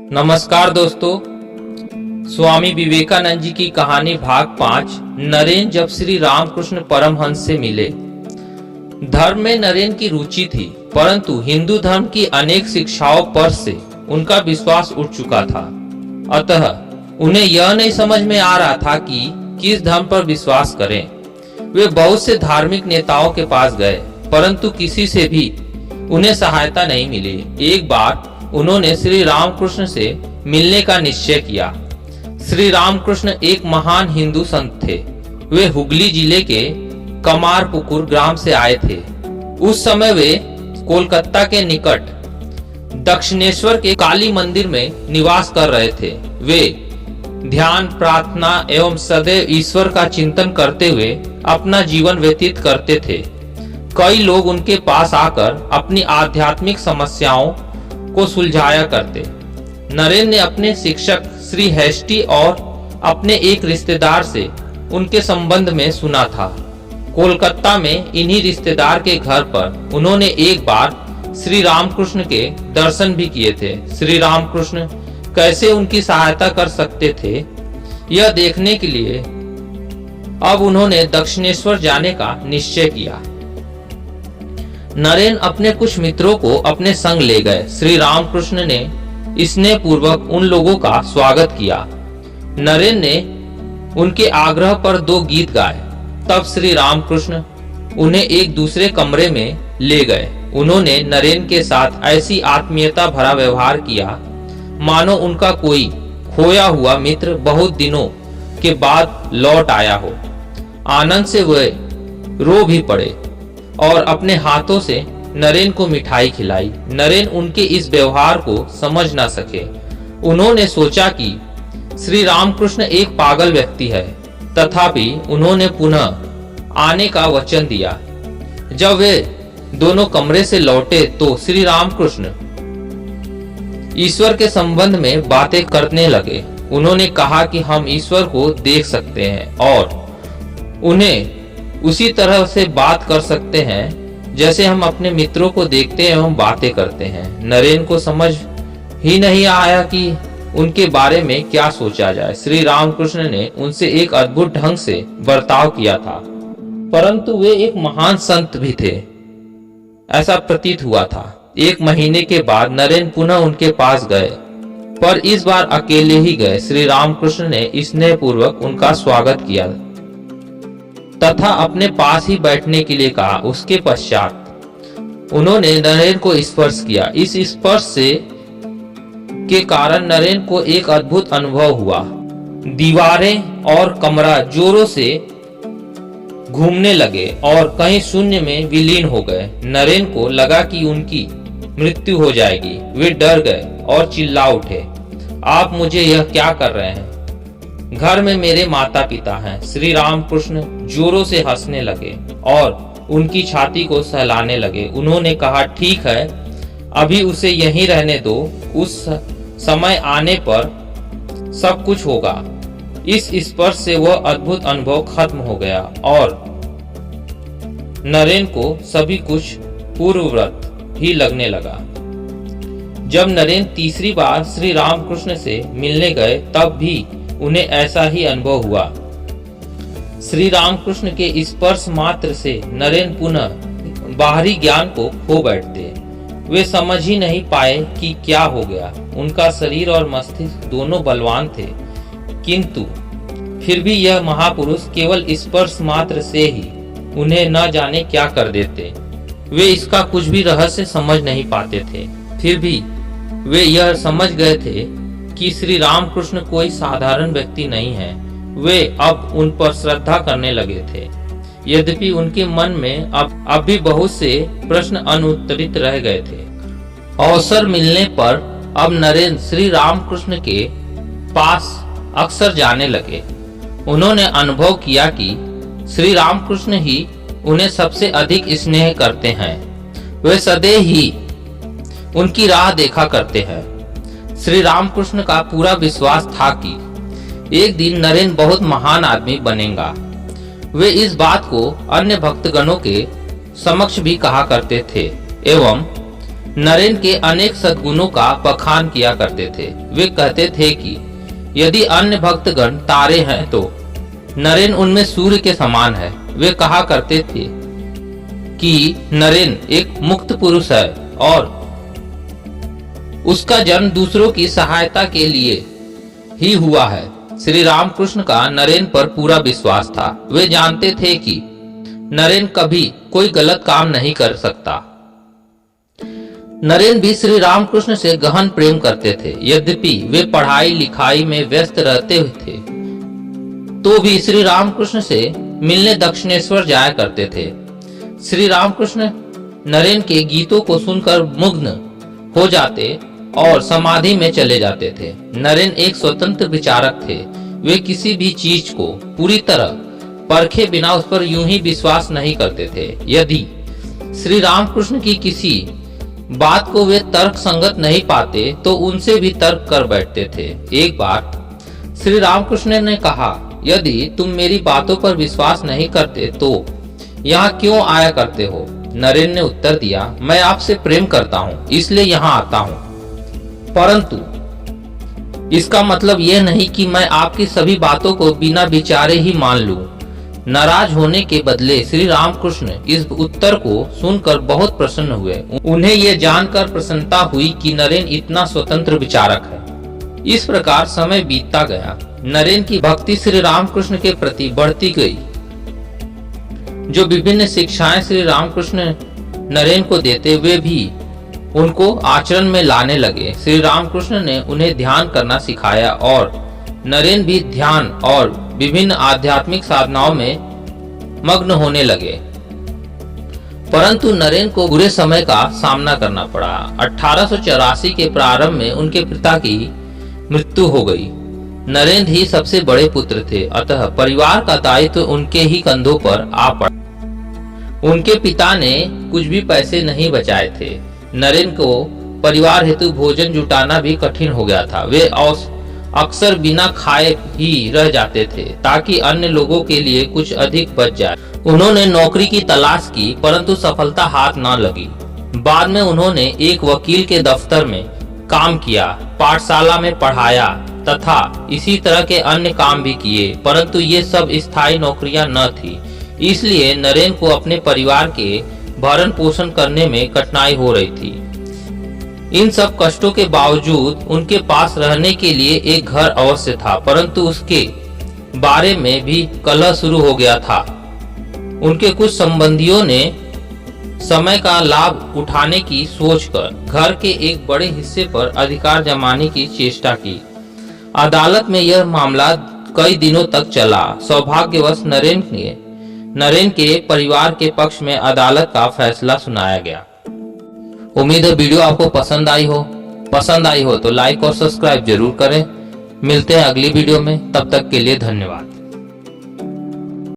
नमस्कार दोस्तों, स्वामी विवेकानंद जी की कहानी भाग 5। नरेन जब श्री रामकृष्ण परमहंस से मिले। धर्म में नरेन की रुचि थी, परंतु हिंदू धर्म की अनेक शिक्षाओं पर से उनका विश्वास उठ चुका था। अतः उन्हें यह नहीं समझ में आ रहा था कि किस धर्म पर विश्वास करें। वे बहुत से धार्मिक नेताओं के पास गए, परंतु किसी से भी उन्हें सहायता नहीं मिली। एक बार उन्होंने श्री रामकृष्ण से मिलने का निश्चय किया। श्री रामकृष्ण एक महान हिंदू संत थे। वे हुगली जिले के कमारपुकुर ग्राम से आए थे। उस समय वे कोलकाता के निकट दक्षिणेश्वर के काली मंदिर में निवास कर रहे थे। वे ध्यान, प्रार्थना एवं सदैव ईश्वर का चिंतन करते हुए अपना जीवन व्यतीत करते थे। कई लोग उनके पास आकर अपनी आध्यात्मिक समस्याओं को सुलझाया करते। नरेन ने अपने शिक्षक श्री हेस्टी और अपने एक रिश्तेदार से उनके संबंध में सुना था। कोलकाता में इन्हीं रिश्तेदार के घर पर उन्होंने एक बार श्री रामकृष्ण के दर्शन भी किए थे। श्री रामकृष्ण कैसे उनकी सहायता कर सकते थे, यह देखने के लिए अब उन्होंने दक्षिणेश्वर जाने का निश्चय किया। नरेन अपने कुछ मित्रों को अपने संग ले गए। श्री रामकृष्ण ने स्नेह पूर्वक उन लोगों का स्वागत किया। नरेन ने उनके आग्रह पर 2 गीत गाए। तब श्री रामकृष्ण उन्हें एक दूसरे कमरे में ले गए। उन्होंने नरेन के साथ ऐसी आत्मीयता भरा व्यवहार किया मानो उनका कोई खोया हुआ मित्र बहुत दिनों के बाद लौट आया हो। आनंद से वे रो भी पड़े और अपने हाथों से नरेन को मिठाई खिलाई। नरेन उनके इस व्यवहार को समझ न सके। उन्होंने सोचा कि श्री रामकृष्ण एक पागल व्यक्ति है, तथापि उन्होंने पुनः आने का वचन दिया। जब वे दोनों कमरे से लौटे तो श्री रामकृष्ण ईश्वर के संबंध में बातें करने लगे। उन्होंने कहा कि हम ईश्वर को देख सकते हैं और उन्हें उसी तरह से बात कर सकते हैं जैसे हम अपने मित्रों को देखते हैं एवं बातें करते हैं। नरेन को समझ ही नहीं आया कि उनके बारे में क्या सोचा जाए। श्री रामकृष्ण ने उनसे एक अद्भुत ढंग से बर्ताव किया था, परंतु वे एक महान संत भी थे, ऐसा प्रतीत हुआ था। 1 महीने के बाद नरेन पुनः उनके पास गए, पर इस बार अकेले ही गए। श्री रामकृष्ण ने स्नेह पूर्वक उनका स्वागत किया तथा अपने पास ही बैठने के लिए कहा। उसके पश्चात उन्होंने नरेन को स्पर्श किया। इस स्पर्श से के कारण नरेन को एक अद्भुत अनुभव हुआ। दीवारें और कमरा जोरों से घूमने लगे और कहीं शून्य में विलीन हो गए। नरेन को लगा कि उनकी मृत्यु हो जाएगी। वे डर गए और चिल्ला उठे, आप मुझे यह क्या कर रहे हैं? घर में मेरे माता पिता हैं। श्री रामकृष्ण जोरों से हंसने लगे और उनकी छाती को सहलाने लगे। उन्होंने कहा, ठीक है, अभी उसे यहीं रहने दो, उस समय आने पर सब कुछ होगा। इस स्पर्श से वह अद्भुत अनुभव खत्म हो गया और नरेन को सभी कुछ पूर्ववत ही लगने लगा। जब नरेन तीसरी बार श्री रामकृष्ण से मिलने गए, तब भी उन्हें ऐसा ही अनुभव हुआ। श्री रामकृष्ण के स्पर्श मात्र से नरेन पुनः बाहरी ज्ञान को खो बैठते। वे समझ ही नहीं पाए कि क्या हो गया। उनका शरीर और मस्तिष्क दोनों बलवान थे, किंतु फिर भी यह महापुरुष केवल स्पर्श मात्र से ही उन्हें न जाने क्या कर देते। वे इसका कुछ भी रहस्य समझ नहीं पाते थे। फिर भी वे यह समझ गए थे कि श्री रामकृष्ण कोई साधारण व्यक्ति नहीं है। वे अब उन पर श्रद्धा करने लगे थे। यद्यपि उनके मन में अब भी बहुत से प्रश्न अनुत्तरित रह गए थे। अवसर मिलने पर अब नरेन श्री रामकृष्ण के पास अक्सर जाने लगे। उन्होंने अनुभव किया कि श्री रामकृष्ण ही उन्हें सबसे अधिक स्नेह करते हैं। वे सदैव ही उनकी राह देखा करते हैं। श्री रामकृष्ण का पूरा विश्वास था कि एक दिन नरेन बहुत महान आदमी बनेगा। वे इस बात को अन्य भक्तगणों के समक्ष भी कहा करते थे एवं नरेन के अनेक सद्गुणों का बखान किया करते थे। वे कहते थे कि यदि अन्य भक्तगण तारे हैं तो नरेन उनमें सूर्य के समान है। वे कहा करते थे कि नरेन एक मुक्त पुरुष है और उसका जन्म दूसरों की सहायता के लिए ही हुआ है। श्री रामकृष्ण का नरेन पर पूरा विश्वास था। वे जानते थे कि नरेन कभी कोई गलत काम नहीं कर सकता। नरेन भी श्री रामकृष्ण से गहन प्रेम करते थे। यद्यपि वे पढ़ाई लिखाई में व्यस्त रहते थे तो भी श्री रामकृष्ण से मिलने दक्षिणेश्वर जाया करते थे। श्री रामकृष्ण नरेन के गीतों को सुनकर मुग्ध हो जाते और समाधि में चले जाते थे। नरेन एक स्वतंत्र विचारक थे। वे किसी भी चीज को पूरी तरह परखे बिना उस पर यूं ही विश्वास नहीं करते थे। यदि श्री रामकृष्ण की किसी बात को वे तर्क संगत नहीं पाते तो उनसे भी तर्क कर बैठते थे। एक बार श्री रामकृष्ण ने कहा, यदि तुम मेरी बातों पर विश्वास नहीं करते तो यहाँ क्यों आया करते हो? नरेन ने उत्तर दिया, मैं आपसे प्रेम करता हूँ इसलिए यहाँ आता हूँ, परंतु इसका मतलब यह नहीं कि मैं आपकी सभी बातों को बिना विचारे ही मान लूं। नाराज होने के बदले श्री रामकृष्ण इस उत्तर को सुनकर बहुत प्रसन्न हुए। उन्हें यह जानकर प्रसन्नता हुई कि नरेन इतना स्वतंत्र विचारक है। इस प्रकार समय बीतता गया। नरेन की भक्ति श्री रामकृष्ण के प्रति बढ़ती गई। जो विभिन्न शिक्षाएं श्री रामकृष्ण नरेन को देते वे भी उनको आचरण में लाने लगे। श्री रामकृष्ण ने उन्हें ध्यान करना सिखाया और नरेन भी ध्यान और विभिन्न आध्यात्मिक साधनाओं में मग्न होने लगे। परंतु नरेन को बुरे समय का सामना करना पड़ा। 1884 के प्रारंभ में उनके पिता की मृत्यु हो गई। नरेन ही सबसे बड़े पुत्र थे, अतः परिवार का दायित्व उनके ही कंधों पर आ पड़ा। उनके पिता ने कुछ भी पैसे नहीं बचाए थे। नरेन को परिवार हेतु भोजन जुटाना भी कठिन हो गया था। वे अक्सर बिना खाए ही रह जाते थे ताकि अन्य लोगों के लिए कुछ अधिक बच जाए। उन्होंने नौकरी की तलाश की परंतु सफलता हाथ न लगी। बाद में उन्होंने एक वकील के दफ्तर में काम किया, पाठशाला में पढ़ाया तथा इसी तरह के अन्य काम भी किए, परंतु ये सब स्थायी नौकरियां न थी। इसलिए नरेन को अपने परिवार के भरण पोषण करने में कठिनाई हो रही थी। इन सब कष्टों के बावजूद उनके पास रहने के लिए एक घर अवश्य था, परंतु उसके बारे में भी कलह शुरू हो गया था। उनके कुछ संबंधियों ने समय का लाभ उठाने की सोचकर घर के एक बड़े हिस्से पर अधिकार जमाने की चेष्टा की। अदालत में यह मामला कई दिनों तक चला। सौभाग्यवश नरेन के परिवार के पक्ष में अदालत का फैसला सुनाया गया। उम्मीद है वीडियो आपको पसंद आई हो तो लाइक और सब्सक्राइब जरूर करें। मिलते हैं अगली वीडियो में, तब तक के लिए धन्यवाद।